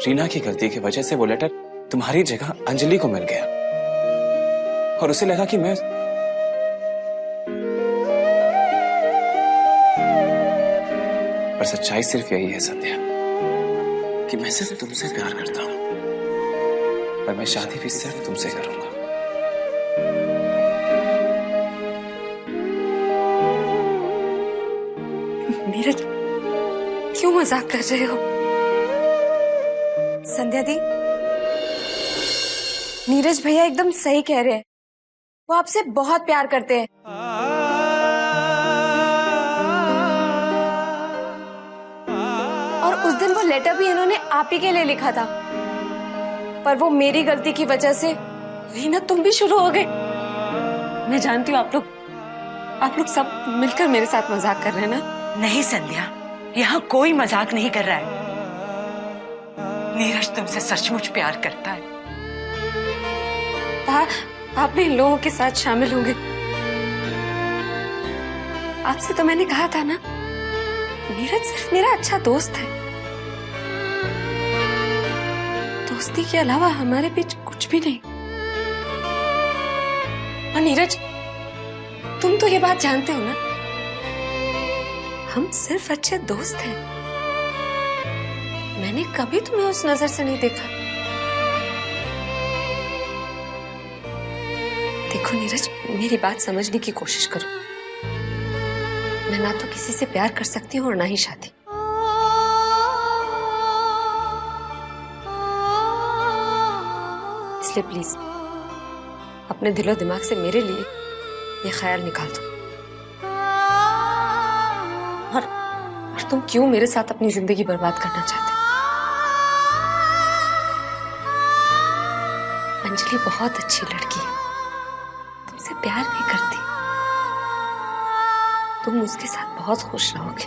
रीना की गलती की वजह से वो लेटर तुम्हारी जगह अंजलि को मिल गया और उसे लगा कि मैं पर सच्चाई सिर्फ यही है संध्या कि मैं सिर्फ तुमसे प्यार करता हूं और मैं शादी भी सिर्फ तुमसे करूंगा। नीरज, क्यों मजाक कर रहे हो? संध्या दी, नीरज भैया एकदम सही कह रहे हैं। वो आपसे बहुत प्यार करते हैं। और उस दिन वो लेटर भी इन्होंने आप ही के लिए लिखा था, पर वो मेरी गलती की वजह से। रीना, तुम भी शुरू हो गए। मैं जानती हूँ आप लोग सब मिलकर मेरे साथ मजाक कर रहे हैं ना? नहीं संध्या, यहाँ कोई मजाक नहीं कर रहा है। नीरज तुमसे सचमुच प्यार करता है। आप भी इन लोगों के साथ शामिल होंगे। आपसे तो मैंने कहा था ना, नीरज सिर्फ मेरा अच्छा दोस्त है। दोस्ती के अलावा हमारे बीच कुछ भी नहीं। और नीरज, तुम तो ये बात जानते हो ना, हम सिर्फ अच्छे दोस्त हैं। मैंने कभी तुम्हें उस नजर से नहीं देखा। देखो नीरज, मेरी बात समझने की कोशिश करो। मैं ना तो किसी से प्यार कर सकती हूँ और ना ही शादी। इसलिए प्लीज अपने दिलो दिमाग से मेरे लिए ये ख्याल निकाल दो। और तुम क्यों मेरे साथ अपनी जिंदगी बर्बाद करना चाहते हो? अंजलि बहुत अच्छी लड़की है, तुमसे प्यार नहीं करती। तुम उसके साथ बहुत खुश रहोगे।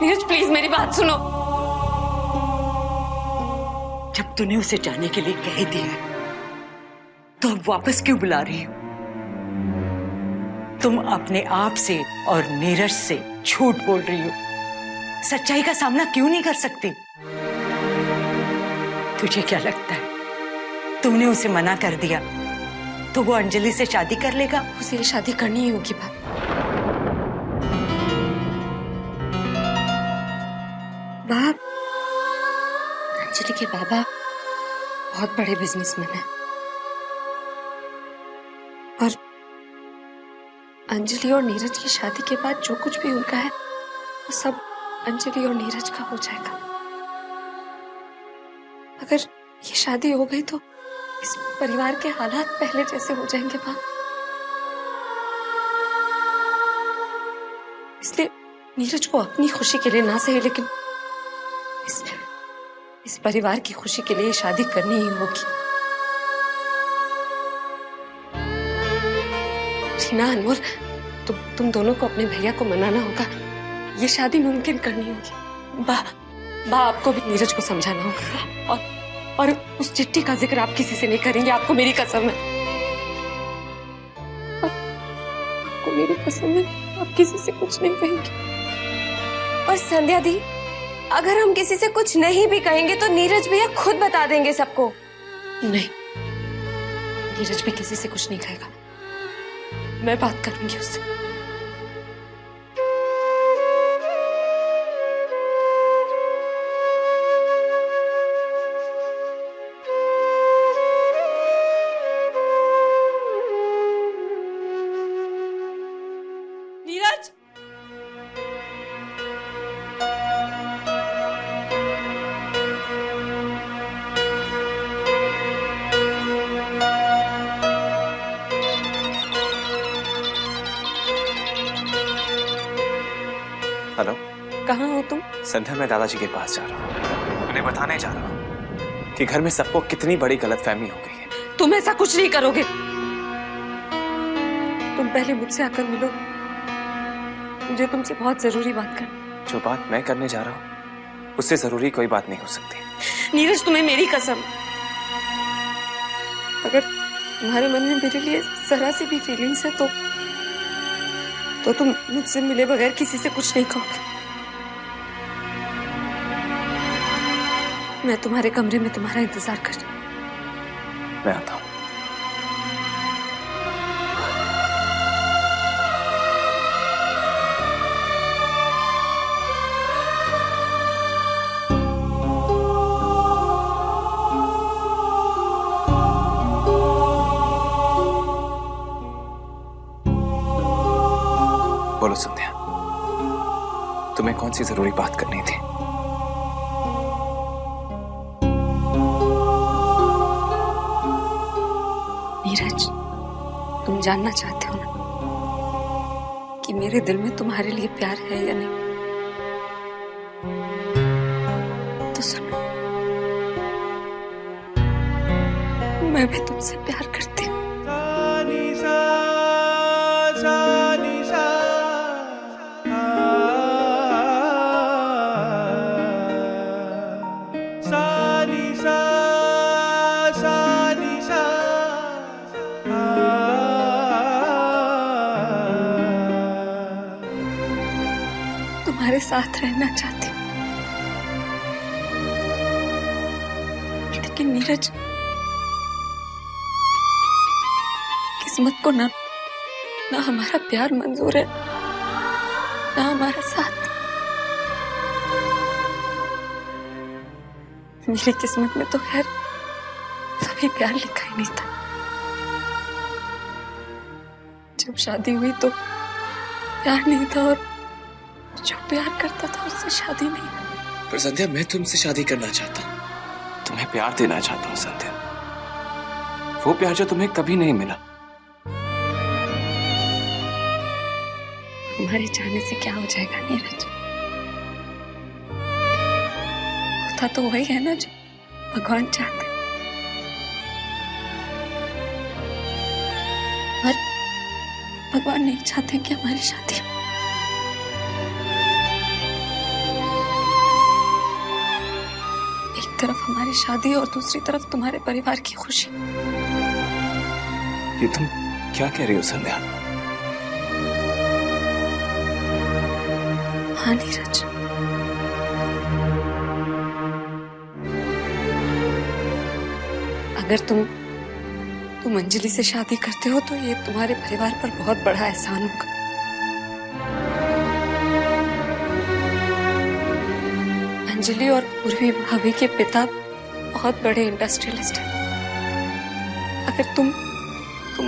नीरज, प्लीज मेरी बात सुनो। जब तूने उसे जाने के लिए कह दिया तो अब वापस क्यों बुला रही हो? तुम अपने आप से और नीरज से झूठ बोल रही हो। सच्चाई का सामना क्यों नहीं कर सकती? तुझे क्या लगता है तुमने उसे मना कर दिया तो वो अंजलि से शादी कर लेगा? उसे शादी करनी ही होगी बाप। बाप, अंजलि के बाबा बहुत बड़े बिजनेसमैन हैं और अंजलि और नीरज की शादी के बाद जो कुछ भी उनका है वो सब अंजलि और नीरज का हो जाएगा। अगर ये शादी हो गई तो इस परिवार के हालात पहले जैसे हो जाएंगे बाप। इसलिए नीरज को अपनी खुशी के लिए ना सही, लेकिन इस परिवार की खुशी के लिए शादी करनी ही होगी। रीना, अनमोल, तुम दोनों को अपने भैया को मनाना होगा। ये शादी मुमकिन करनी होगी। बा आपको भी नीरज को समझाना होगा और उस चिट्ठी का जिक्र आप किसी से नहीं करेंगे। आपको मेरी कसम है। आपको मेरी कसम है, आप किसी से कुछ नहीं कहेंगे। और संध्या दी, अगर हम किसी से कुछ नहीं भी कहेंगे तो नीरज भैया खुद बता देंगे सबको। नहीं, नीरज भी किसी से कुछ नहीं कहेगा। मैं बात करूंगी उससे। नीरज, हेलो, कहाँ हो तुम? संध्या, मैं दादाजी के पास जा रहा हूँ। उन्हें बताने जा रहा हूँ कि घर में सबको कितनी बड़ी गलतफहमी हो गई है। तुम ऐसा कुछ नहीं करोगे। तुम पहले मुझसे आकर मिलो, मुझे तुमसे बहुत जरूरी बात करनी। जो बात मैं करने जा रहा हूँ उससे जरूरी कोई बात नहीं हो सकती। नीरज, तुम्हें मेरी कसम, तुम्हारे मन में मेरे लिए जरा सी भी फीलिंग्स है तो तुम मुझसे मिले बगैर किसी से कुछ नहीं कहोगे। मैं तुम्हारे कमरे में तुम्हारा इंतजार कर रही हूँ। मैं आता हूँ। बोलो संध्या, तुम्हें कौन सी जरूरी बात करनी थी? नीरज, तुम जानना चाहते हो ना कि मेरे दिल में तुम्हारे लिए प्यार है या नहीं? तो सुनो, मैं भी तुमसे प्यार करती हूँ। तुम्हारे साथ रहना चाहती हूँ, लेकिन नीरज, किस्मत को ना हमारा प्यार मंजूर है, ना हमारा साथ। मेरी किस्मत में तो खैर कभी प्यार लिखा ही नहीं था। जब शादी हुई तो प्यार नहीं था, और जो प्यार करता था उससे शादी नहीं। पर संध्या, मैं तुमसे शादी करना चाहता हूँ, तुम्हें प्यार देना चाहता हूँ संध्या, वो प्यार जो तुम्हें कभी नहीं मिला। हमारे जाने से क्या हो जाएगा नीरज? होता तो वही है ना जो भगवान चाहते, पर भगवान नहीं चाहते कि हमारी शादी हो। एक तरफ हमारी शादी और दूसरी तरफ तुम्हारे परिवार की खुशी। ये तुम क्या कह रही हो संध्या? हाँ नीरज, अगर तुम अंजलि से शादी करते हो तो ये तुम्हारे परिवार पर बहुत बड़ा एहसान होगा। अंजलि और पूर्वी भाभी के पिता बहुत बड़े इंडस्ट्रियलिस्ट हैं। अगर तुम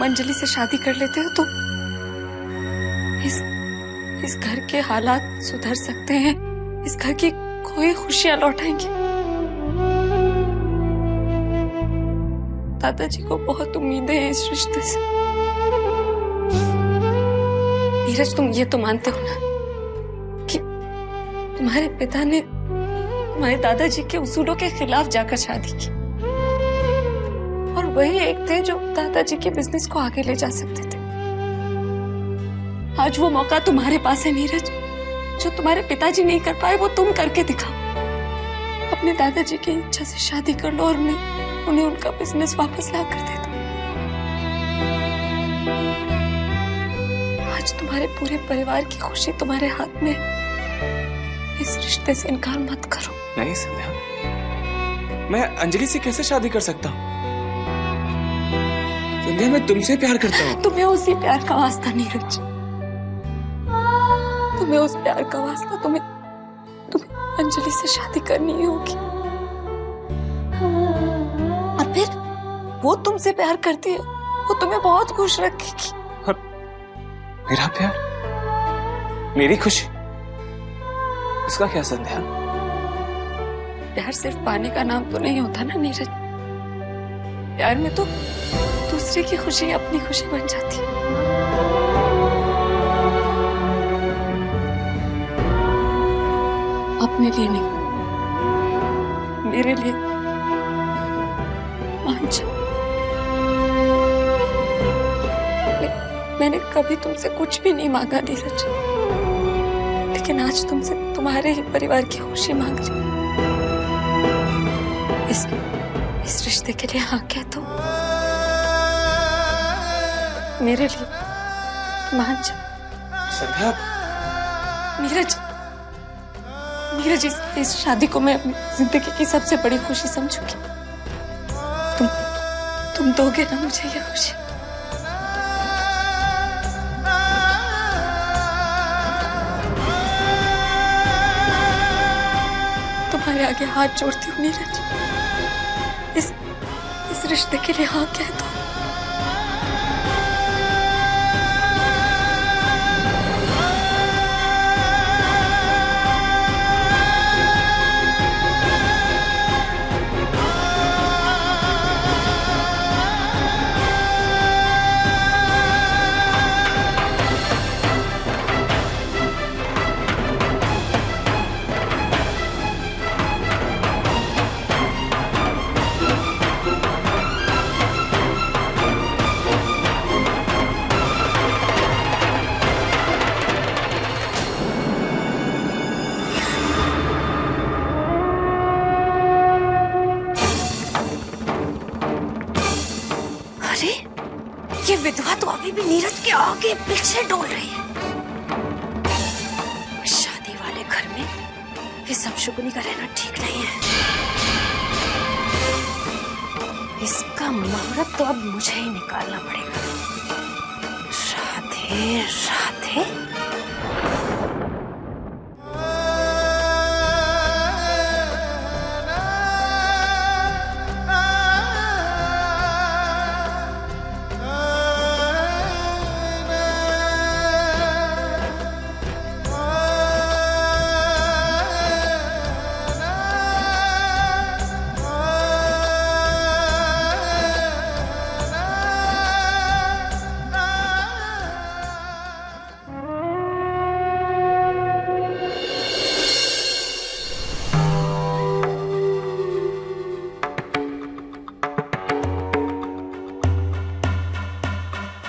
अंजलि से शादी कर लेते हो तो इस घर के हालात सुधर सकते हैं, इस घर की कोई खुशियां लौट आएंगी। दादाजी को बहुत उम्मीदें हैं इस रिश्ते से। नीरज, तुम ये तो मानते हो ना कि तुम्हारे पिता ने तुम्हारे दादाजी के उसूलों के खिलाफ जाकर शादी की, और वही एक थे जो दादाजी के बिजनेस को आगे ले जा सकते थे। आज वो मौका तुम्हारे पास है नीरज, जो तुम्हारे पिताजी नहीं कर पाए वो तुम करके दिखाओ। अपने दादाजी की इच्छा से शादी कर लो और उन्हें उनका बिजनेस वापस ला कर दे दो। आज तुम्हारे पूरे परिवार की खुशी तुम्हारे हाथ में है। इस रिश्ते से इनकार मत करो। नहीं संध्या, मैं अंजलि से कैसे शादी कर सकता हूँ? संध्या, मैं तुमसे प्यार करता हूँ। तुम्हें उसी प्यार का वास्ता नीरज, तुम्हें उस प्यार का वास्ता, तुम्हें अंजलि से शादी करनी ही होगी। और फिर वो तुमसे प्यार करती है, वो तुम्हें बहुत खुश रखेगी। और मेरा प्यार, मेरी खुशी, इसका क्या संध्या? प्यार सिर्फ पाने का नाम तो नहीं होता ना नीरज। प्यार में तो दूसरे की खुशी अपनी खुशी बन जाती है। अपने लिए नहीं, मेरे लिए मान जाओ। मैंने कभी तुमसे कुछ भी नहीं मांगा नीरज, लेकिन आज तुमसे तुम्हारे ही परिवार की खुशी मांग रही हूँ। इस रिश्ते के लिए हाँ कह दो। मेरे लिए मान जा। संध्या, नीरज, नीरज, इस शादी को मैं अपनी जिंदगी की सबसे बड़ी खुशी समझूंगी। तुम दोगे ना मुझे ये खुशी? तुम्हारे आगे हाथ जोड़ती हूँ नीरज, इस रिश्ते के लिए हाँ कह दो। ये विधवा तो अभी भी नीरज के आगे पीछे डोल रही है। शादी वाले घर में ये सब शुगुनी का रहना ठीक नहीं है। इसका मुहूर्त तो अब मुझे ही निकालना पड़ेगा। राधे राधे।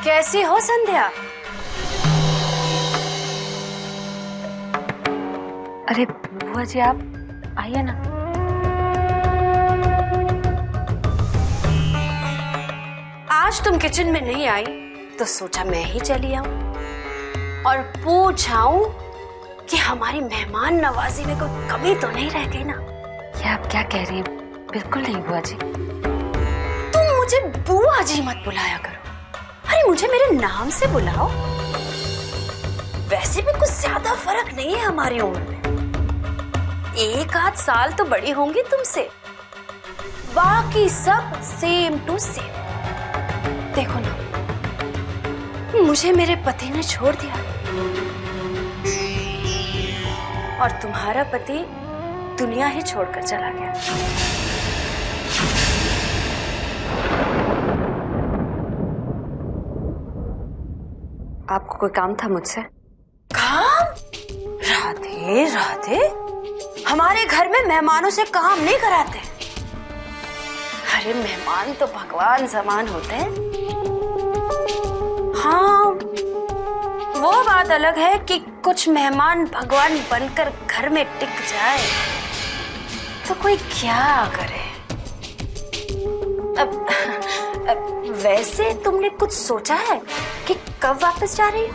कैसी हो संध्या? अरे बुआ जी, आप आइए ना। आज तुम किचन में नहीं आई तो सोचा मैं ही चली आऊं और पूछाऊं कि हमारी मेहमान नवाजी में कोई कमी तो नहीं रह गई ना। ये आप क्या कह रही हैं? बिल्कुल नहीं बुआ जी। तुम मुझे बुआ जी मत बुलाया करो। अरे मुझे मेरे नाम से बुलाओ। वैसे भी कुछ ज्यादा फर्क नहीं है हमारी उम्र में। 1-8 साल तो बड़ी होंगी तुमसे, बाकी सब सेम टू सेम। देखो ना, मुझे मेरे पति ने छोड़ दिया और तुम्हारा पति दुनिया ही छोड़कर चला गया। आपको कोई काम था मुझसे? काम? राधे राधे, हमारे घर में मेहमानों से काम नहीं कराते। अरे मेहमान तो भगवान समान होते हैं। हाँ, वो बात अलग है कि कुछ मेहमान भगवान बनकर घर में टिक जाए तो कोई क्या करे। अब वैसे तुमने कुछ सोचा है कि कब वापस जा रही हो?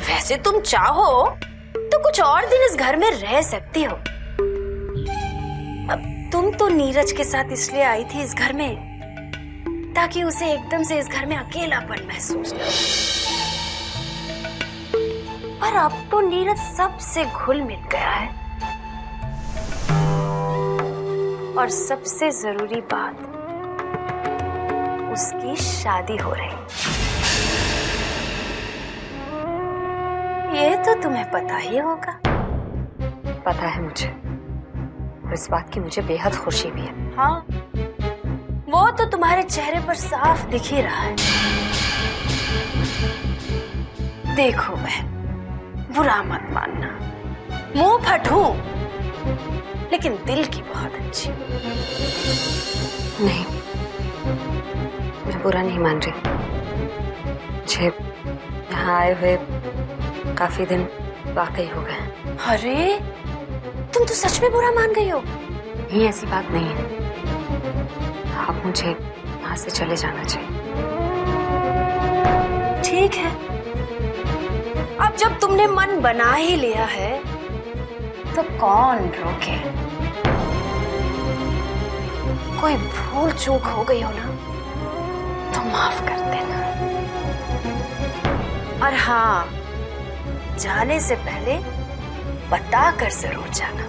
वैसे तुम चाहो तो कुछ और दिन इस घर में रह सकती हो। अब तुम तो नीरज के साथ इसलिए आई थी इस घर में ताकि उसे एकदम से इस घर में अकेलापन महसूस न हो। पर अब तो नीरज सबसे घुल मिल गया है और सबसे जरूरी बात, उसकी शादी हो रही। ये तो तुम्हें पता ही होगा। पता है मुझे, और इस बात की मुझे बेहद खुशी भी है। हाँ, वो तो तुम्हारे चेहरे पर साफ दिख ही रहा है। देखो बहन, बुरा मत मानना, मुंह फट हूं लेकिन दिल की बहुत अच्छी। नहीं, मैं बुरा नहीं मान रही। मुझे यहाँ आए हुए काफी दिन वाकई हो गए। अरे तुम तो सच में बुरा मान गई हो। ये ऐसी बात नहीं है। आप मुझे यहाँ यहाँ से चले जाना चाहिए। ठीक है, अब जब तुमने मन बना ही लिया है तो कौन रोके। कोई भूल चूक हो गई हो ना तो माफ कर देना। और हाँ, जाने से पहले बता कर जरूर जाना।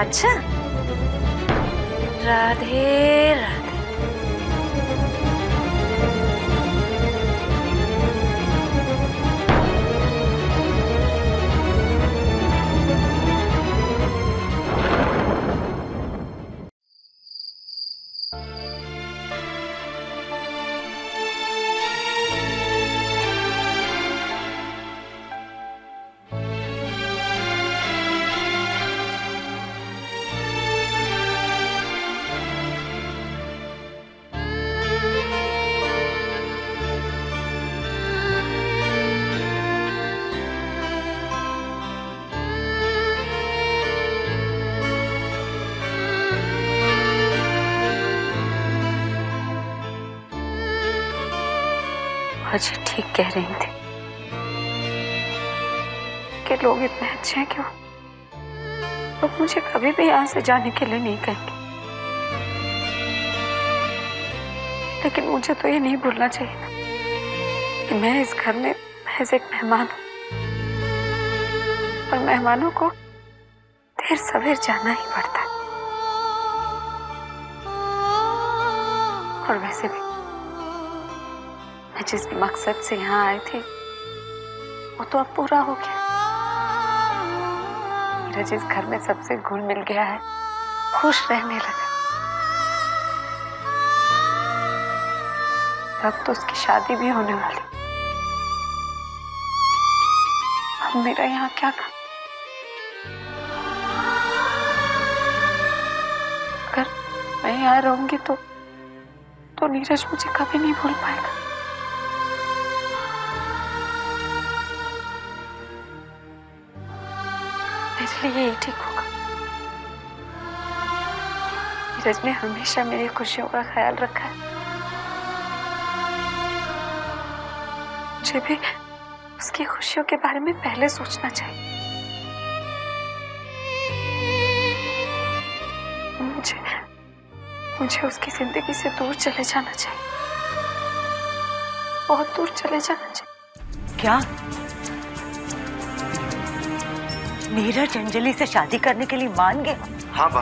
अच्छा, राधे राधे। अजी ठीक कह रही थी कि लोग इतने अच्छे हैं क्यों, लोग मुझे कभी भी यहाँ से जाने के लिए नहीं कहेंगे। लेकिन मुझे तो ये नहीं भूलना चाहिए कि मैं इस घर में महज एक मेहमान हूँ और मेहमानों को देर सवेर जाना ही पड़ता है। और वैसे भी मैं जिस मकसद से यहाँ आई थी वो तो अब पूरा हो गया। मेरा जिस घर में सबसे घुल मिल गया है, खुश रहने लगा, अब तो उसकी शादी भी होने वाली। अब मेरा यहाँ क्या काम? अगर मैं यहाँ रहूंगी तो नीरज मुझे कभी नहीं भूल पाएगा। मेरे लिए यही ठीक होगा। नीरज ने हमेशा मेरी खुशियों का ख्याल रखा है, मुझे भी उसकी खुशियों के बारे में पहले सोचना चाहिए। मुझे उसकी जिंदगी से दूर चले जाना चाहिए, बहुत दूर चले जाना चाहिए। क्या नीरज अंजलि से शादी करने के लिए मान गया? हाँ बा,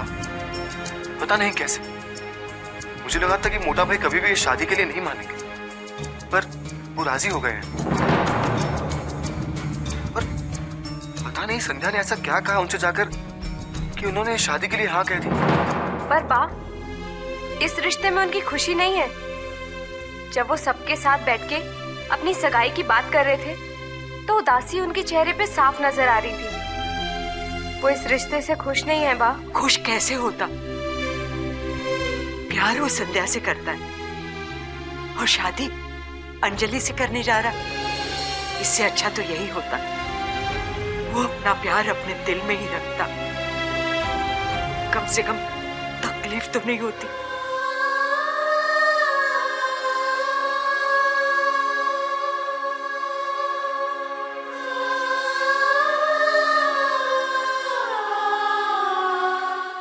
पता नहीं कैसे। मुझे लगा था कि मोटा भाई कभी भी इस शादी के लिए नहीं मानेंगे, पर वो राजी हो गए हैं। पर पता नहीं संध्या ने ऐसा क्या कहा उनसे जाकर कि उन्होंने शादी के लिए हाँ कह दी। पर बा, इस रिश्ते में उनकी खुशी नहीं है। जब वो सबके साथ बैठ के अपनी सगाई की बात कर रहे थे तो उदासी उनके चेहरे पे साफ नजर आ रही थी। वो इस रिश्ते से खुश नहीं है बा। खुश कैसे होता? प्यार वो संध्या से करता है और शादी अंजलि से करने जा रहा। इससे अच्छा तो यही होता, वो अपना प्यार अपने दिल में ही रखता, कम से कम तकलीफ तो नहीं होती।